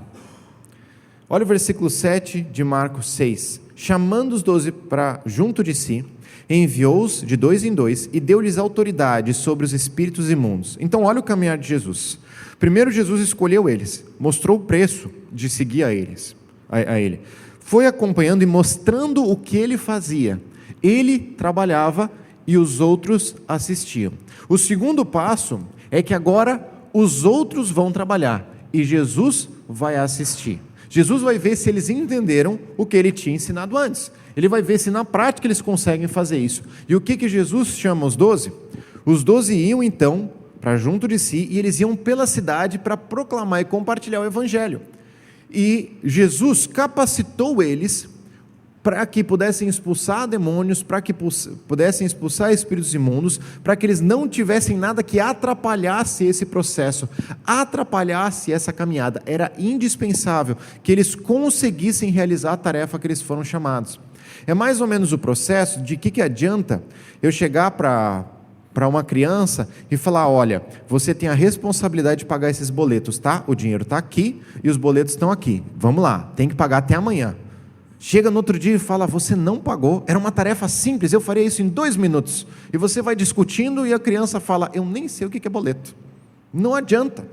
Olha o versículo 7 de Marcos 6. Chamando os 12 para junto de si, enviou-os de 2 em 2 e deu-lhes autoridade sobre os espíritos imundos. Então olha o caminhar de Jesus. Primeiro Jesus escolheu eles, mostrou o preço de seguir a ele. Foi acompanhando e mostrando o que ele fazia. Ele trabalhava e os outros assistiam. O segundo passo é que agora os outros vão trabalhar e Jesus vai assistir. Jesus vai ver se eles entenderam o que ele tinha ensinado antes. Ele vai ver se na prática eles conseguem fazer isso. E o que Jesus chama os 12? Os 12 iam então para junto de si e eles iam pela cidade para proclamar e compartilhar o evangelho. E Jesus capacitou eles para que pudessem expulsar demônios, para que pudessem expulsar espíritos imundos, para que eles não tivessem nada que atrapalhasse esse processo, atrapalhasse essa caminhada. Era indispensável que eles conseguissem realizar a tarefa que eles foram chamados. É mais ou menos o processo de que adianta eu chegar para uma criança e falar, olha, você tem a responsabilidade de pagar esses boletos, tá? O dinheiro está aqui e os boletos estão aqui. Vamos lá, tem que pagar até amanhã. Chega no outro dia e fala, você não pagou, era uma tarefa simples, eu faria isso em 2 minutos. E você vai discutindo e a criança fala, eu nem sei o que é boleto. Não adianta.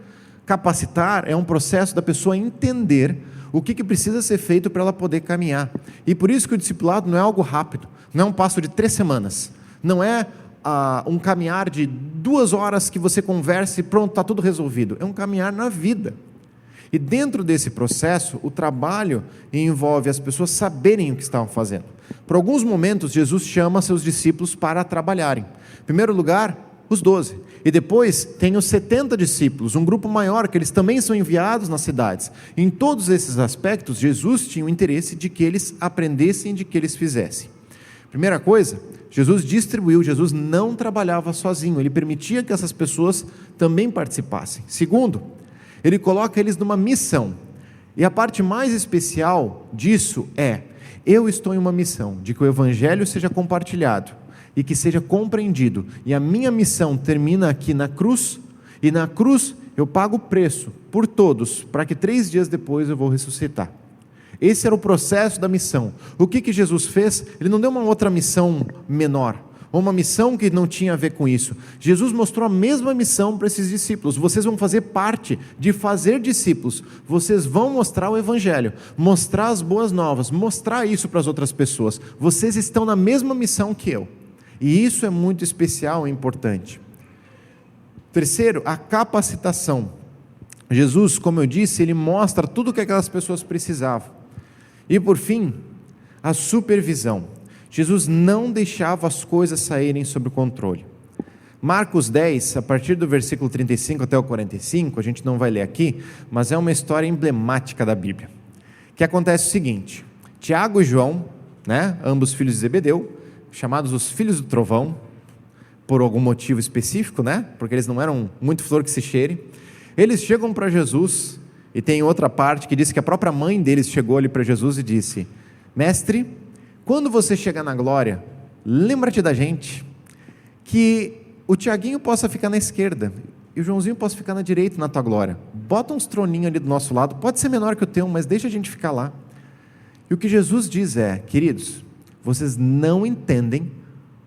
Capacitar é um processo da pessoa entender o que precisa ser feito para ela poder caminhar. E por isso que o discipulado não é algo rápido, não é um passo de 3 semanas, não é um caminhar de 2 horas que você conversa e pronto, está tudo resolvido. É um caminhar na vida. E dentro desse processo, o trabalho envolve as pessoas saberem o que estavam fazendo. Por alguns momentos, Jesus chama seus discípulos para trabalharem. Em primeiro lugar, os 12. E depois tem os 70 discípulos, um grupo maior, que eles também são enviados nas cidades. Em todos esses aspectos, Jesus tinha o interesse de que eles aprendessem, de que eles fizessem. Primeira coisa, Jesus distribuiu, Jesus não trabalhava sozinho, ele permitia que essas pessoas também participassem. Segundo, ele coloca eles numa missão, e a parte mais especial disso é, eu estou em uma missão, de que o evangelho seja compartilhado, e que seja compreendido, e a minha missão termina aqui na cruz, e na cruz eu pago o preço por todos, para que 3 dias depois eu vou ressuscitar. Esse era o processo da missão. O que Jesus fez? Ele não deu uma outra missão menor, ou uma missão que não tinha a ver com isso. Jesus mostrou a mesma missão para esses discípulos: vocês vão fazer parte de fazer discípulos, vocês vão mostrar o Evangelho, mostrar as boas novas, mostrar isso para as outras pessoas. Vocês estão na mesma missão que eu, e isso é muito especial e importante. Terceiro, a capacitação. Jesus, como eu disse, ele mostra tudo o que aquelas pessoas precisavam. E por fim, a supervisão. Jesus não deixava as coisas saírem sob o controle. Marcos 10, a partir do versículo 35 até o 45, a gente não vai ler aqui, mas é uma história emblemática da Bíblia. Que acontece o seguinte: Tiago e João, ambos filhos de Zebedeu, chamados os filhos do trovão, por algum motivo específico, porque eles não eram muito flor que se cheire, eles chegam para Jesus, e tem outra parte que diz que a própria mãe deles chegou ali para Jesus e disse: Mestre, quando você chegar na glória, lembra-te da gente, que o Tiaguinho possa ficar na esquerda, e o Joãozinho possa ficar na direita na tua glória. Bota uns troninhos ali do nosso lado, pode ser menor que o teu, mas deixa a gente ficar lá. E o que Jesus diz é: queridos, vocês não entendem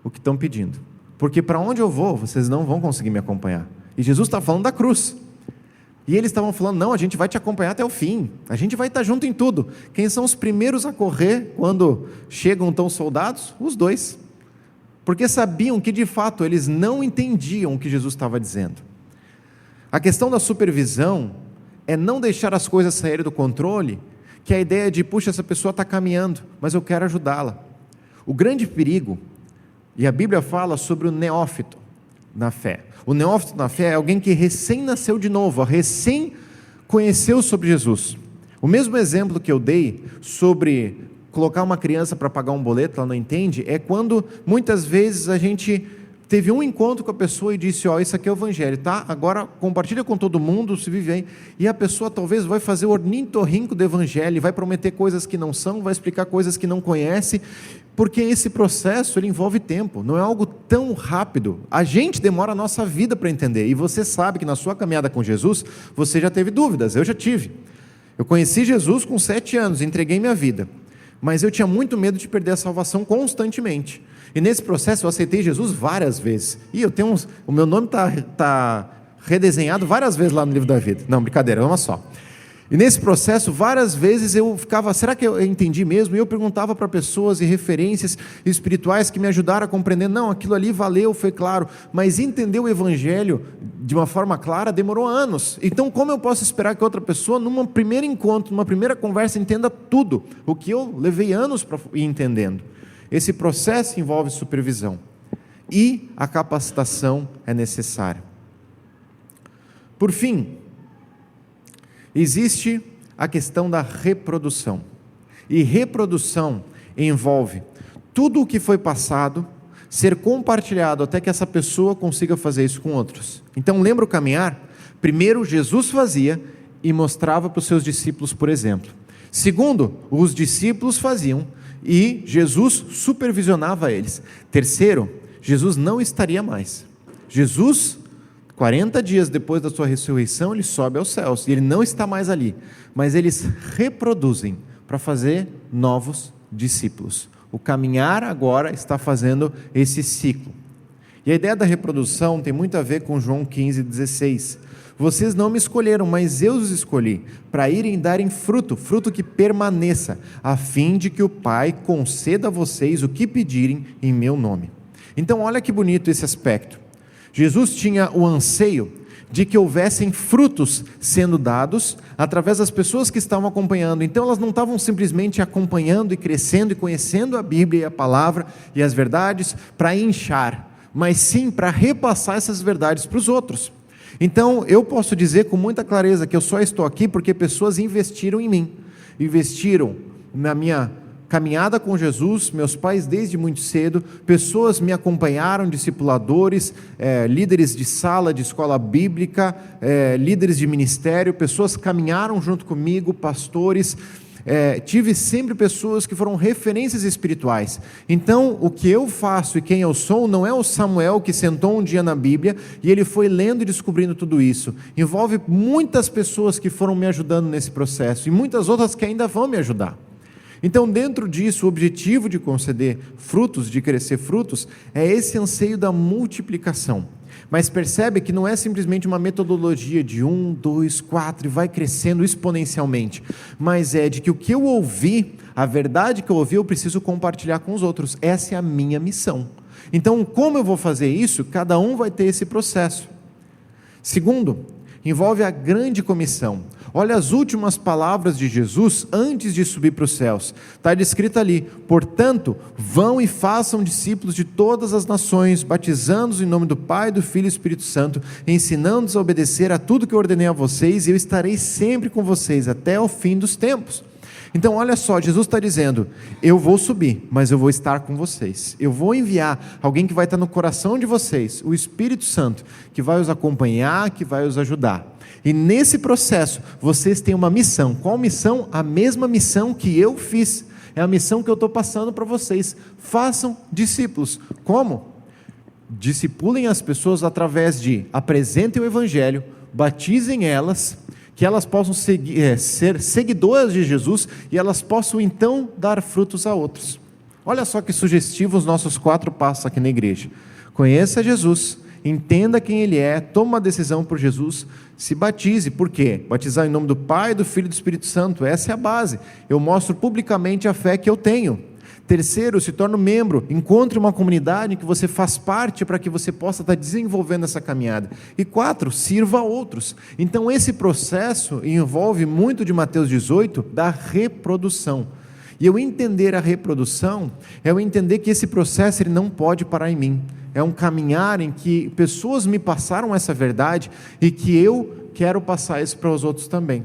o que estão pedindo, porque para onde eu vou, vocês não vão conseguir me acompanhar. E Jesus está falando da cruz, e eles estavam falando: não, a gente vai te acompanhar até o fim, a gente vai estar junto em tudo. Quem são os primeiros a correr quando chegam então os soldados? Os dois, porque sabiam que de fato eles não entendiam o que Jesus estava dizendo. A questão da supervisão é não deixar as coisas saírem do controle, que é a ideia de: puxa, essa pessoa está caminhando, mas eu quero ajudá-la. O grande perigo, e a Bíblia fala sobre o neófito na fé. O neófito na fé é alguém que recém nasceu de novo, recém conheceu sobre Jesus. O mesmo exemplo que eu dei sobre colocar uma criança para pagar um boleto, ela não entende, é quando muitas vezes a gente teve um encontro com a pessoa e disse: isso aqui é o Evangelho, tá? Agora compartilha com todo mundo, se vive aí. E a pessoa talvez vai fazer o ornitorrinco do Evangelho, vai prometer coisas que não são, vai explicar coisas que não conhece, porque esse processo ele envolve tempo, não é algo tão rápido. A gente demora a nossa vida para entender, e você sabe que na sua caminhada com Jesus, você já teve dúvidas, eu já tive. Eu conheci Jesus com 7 anos, entreguei minha vida, mas eu tinha muito medo de perder a salvação constantemente. E nesse processo eu aceitei Jesus várias vezes, e eu tenho o meu nome está redesenhado várias vezes lá no livro da vida. Não, brincadeira, uma só. E nesse processo, várias vezes eu ficava: será que eu entendi mesmo? E eu perguntava para pessoas e referências espirituais que me ajudaram a compreender: não, aquilo ali valeu, foi claro, mas entender o Evangelho de uma forma clara demorou anos. Então como eu posso esperar que outra pessoa, num primeiro encontro, numa primeira conversa, entenda tudo, o que eu levei anos para ir entendendo? Esse processo envolve supervisão, e a capacitação é necessária. Por fim, existe a questão da reprodução, e reprodução envolve tudo o que foi passado ser compartilhado até que essa pessoa consiga fazer isso com outros. Então lembra o caminhar? Primeiro Jesus fazia e mostrava para os seus discípulos, por exemplo. Segundo, os discípulos faziam e Jesus supervisionava eles. Terceiro, Jesus não estaria mais. Jesus, 40 dias depois da sua ressurreição, ele sobe aos céus, e ele não está mais ali, mas eles reproduzem para fazer novos discípulos. O caminhar agora está fazendo esse ciclo. E a ideia da reprodução tem muito a ver com João 15,16. Vocês não me escolheram, mas eu os escolhi, para irem darem fruto, fruto que permaneça, a fim de que o Pai conceda a vocês o que pedirem em meu nome. Então olha que bonito esse aspecto. Jesus tinha o anseio de que houvessem frutos sendo dados através das pessoas que estavam acompanhando. Então elas não estavam simplesmente acompanhando e crescendo e conhecendo a Bíblia e a palavra e as verdades para inchar, mas sim para repassar essas verdades para os outros. Então eu posso dizer com muita clareza que eu só estou aqui porque pessoas investiram em mim, investiram na minha caminhada com Jesus, meus pais desde muito cedo, pessoas me acompanharam, discipuladores, líderes de sala, de escola bíblica, líderes de ministério, pessoas caminharam junto comigo, pastores, tive sempre pessoas que foram referências espirituais. Então o que eu faço e quem eu sou não é o Samuel que sentou um dia na Bíblia e ele foi lendo e descobrindo tudo isso. Envolve muitas pessoas que foram me ajudando nesse processo e muitas outras que ainda vão me ajudar. Então, dentro disso, o objetivo de conceder frutos, de crescer frutos, é esse anseio da multiplicação. Mas percebe que não é simplesmente uma metodologia de 1, 2, 4 e vai crescendo exponencialmente, mas é de que o que eu ouvi, a verdade que eu ouvi, eu preciso compartilhar com os outros. Essa é a minha missão. Então, como eu vou fazer isso? Cada um vai ter esse processo. Segundo, envolve a grande comissão. Olha as últimas palavras de Jesus antes de subir para os céus. Está descrito ali: portanto, vão e façam discípulos de todas as nações, batizando-os em nome do Pai, do Filho e do Espírito Santo, ensinando-os a obedecer a tudo que eu ordenei a vocês, e eu estarei sempre com vocês até o fim dos tempos. Então olha só, Jesus está dizendo: eu vou subir, mas eu vou estar com vocês. Eu vou enviar alguém que vai estar no coração de vocês, o Espírito Santo, que vai os acompanhar, que vai os ajudar. E nesse processo, vocês têm uma missão. Qual missão? A mesma missão que eu fiz. É a missão que eu estou passando para vocês. Façam discípulos. Como? Discipulem as pessoas através de: apresentem o Evangelho, batizem elas, que elas possam ser seguidoras de Jesus e elas possam então dar frutos a outros. Olha só que sugestivo os nossos 4 passos aqui na igreja. Conheça Jesus, entenda quem Ele é, toma uma decisão por Jesus, se batize. Por quê? Batizar em nome do Pai, do Filho e do Espírito Santo. Essa é a base. Eu mostro publicamente a fé que eu tenho. Terceiro, se torne membro, encontre uma comunidade em que você faz parte para que você possa estar desenvolvendo essa caminhada. E 4, sirva a outros. Então esse processo envolve muito de Mateus 18, da reprodução. E eu entender a reprodução, é eu entender que esse processo ele não pode parar em mim. É um caminhar em que pessoas me passaram essa verdade e que eu quero passar isso para os outros também.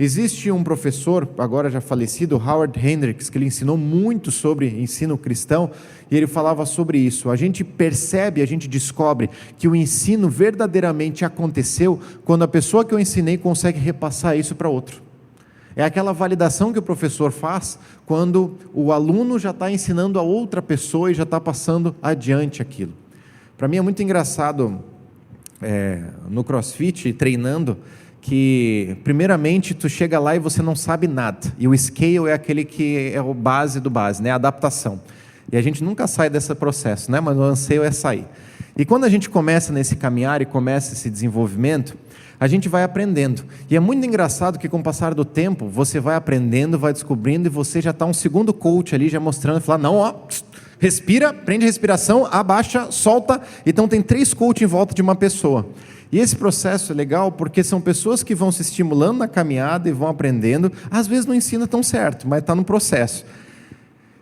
Existe um professor, agora já falecido, Howard Hendricks, que ele ensinou muito sobre ensino cristão, e ele falava sobre isso. A gente percebe, a gente descobre que o ensino verdadeiramente aconteceu quando a pessoa que eu ensinei consegue repassar isso para outro. É aquela validação que o professor faz quando o aluno já está ensinando a outra pessoa e já está passando adiante aquilo. Para mim é muito engraçado, no CrossFit, treinando, que primeiramente tu chega lá e você não sabe nada, e o scale é aquele que é o base do base, né? A adaptação, e a gente nunca sai desse processo, né? Mas o anseio é sair. E quando a gente começa nesse caminhar e começa esse desenvolvimento, a gente vai aprendendo, e é muito engraçado que com o passar do tempo, você vai aprendendo, vai descobrindo, e você já está um segundo coach ali, já mostrando, falando: não, ó, respira, prende a respiração, abaixa, solta. Então tem 3 coaches em volta de uma pessoa. E esse processo é legal porque são pessoas que vão se estimulando na caminhada e vão aprendendo. Às vezes não ensina tão certo, mas está no processo.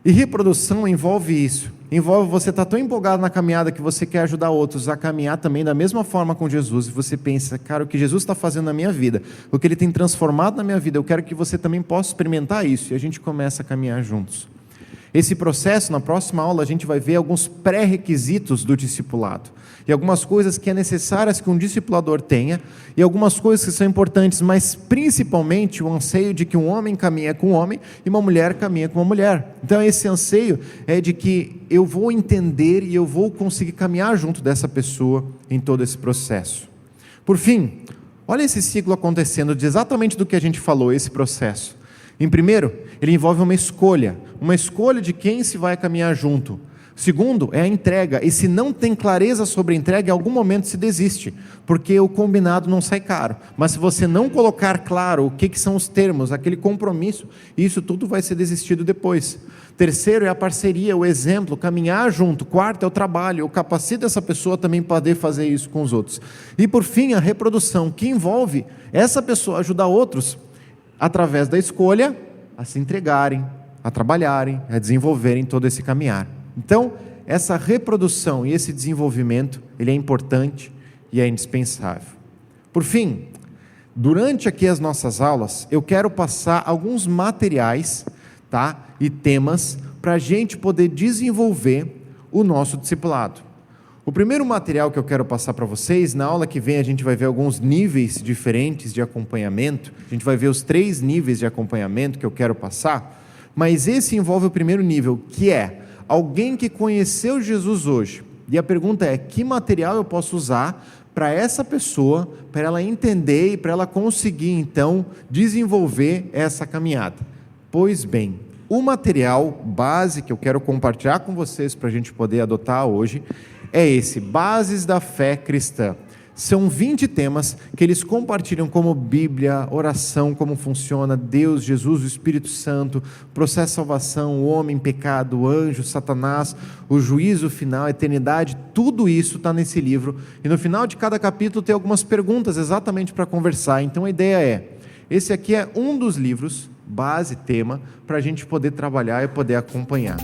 E reprodução envolve isso. Envolve você estar tão empolgado na caminhada que você quer ajudar outros a caminhar também da mesma forma com Jesus. E você pensa: cara, o que Jesus está fazendo na minha vida, o que Ele tem transformado na minha vida, eu quero que você também possa experimentar isso. E a gente começa a caminhar juntos. Esse processo, na próxima aula, a gente vai ver alguns pré-requisitos do discipulado. E algumas coisas que é necessárias que um discipulador tenha, e algumas coisas que são importantes, mas principalmente o anseio de que um homem caminha com um homem e uma mulher caminha com uma mulher. Então esse anseio é de que eu vou entender e eu vou conseguir caminhar junto dessa pessoa em todo esse processo. Por fim, olha esse ciclo acontecendo de exatamente do que a gente falou, esse processo. Em primeiro, ele envolve uma escolha de quem se vai caminhar junto. Segundo, é a entrega, e se não tem clareza sobre a entrega, em algum momento se desiste, porque o combinado não sai caro. Mas se você não colocar claro o que são os termos, aquele compromisso, isso tudo vai ser desistido depois. Terceiro é a parceria, o exemplo, caminhar junto. Quarto é o trabalho, eu capacito essa pessoa também para poder fazer isso com os outros. E por fim, a reprodução, que envolve essa pessoa ajudar outros, através da escolha, a se entregarem, a trabalharem, a desenvolverem todo esse caminhar. Então, essa reprodução e esse desenvolvimento, ele é importante e é indispensável. Por fim, durante aqui as nossas aulas, eu quero passar alguns materiais, tá? E temas para a gente poder desenvolver o nosso discipulado. O primeiro material que eu quero passar para vocês, na aula que vem a gente vai ver alguns níveis diferentes de acompanhamento, a gente vai ver os 3 níveis de acompanhamento que eu quero passar, mas esse envolve o primeiro nível, que é alguém que conheceu Jesus hoje, e a pergunta é: que material eu posso usar para essa pessoa, para ela entender e para ela conseguir então desenvolver essa caminhada? Pois bem, O material base que eu quero compartilhar com vocês para a gente poder adotar hoje é esse, Bases da Fé Cristã. São 20 temas que eles compartilham como Bíblia, oração, como funciona, Deus, Jesus, o Espírito Santo, processo de salvação, o homem, pecado, o anjo, Satanás, o juízo final, a eternidade, tudo isso está nesse livro. E no final de cada capítulo tem algumas perguntas exatamente para conversar. Então a ideia é, esse aqui é um dos livros, base, tema, para a gente poder trabalhar e poder acompanhar.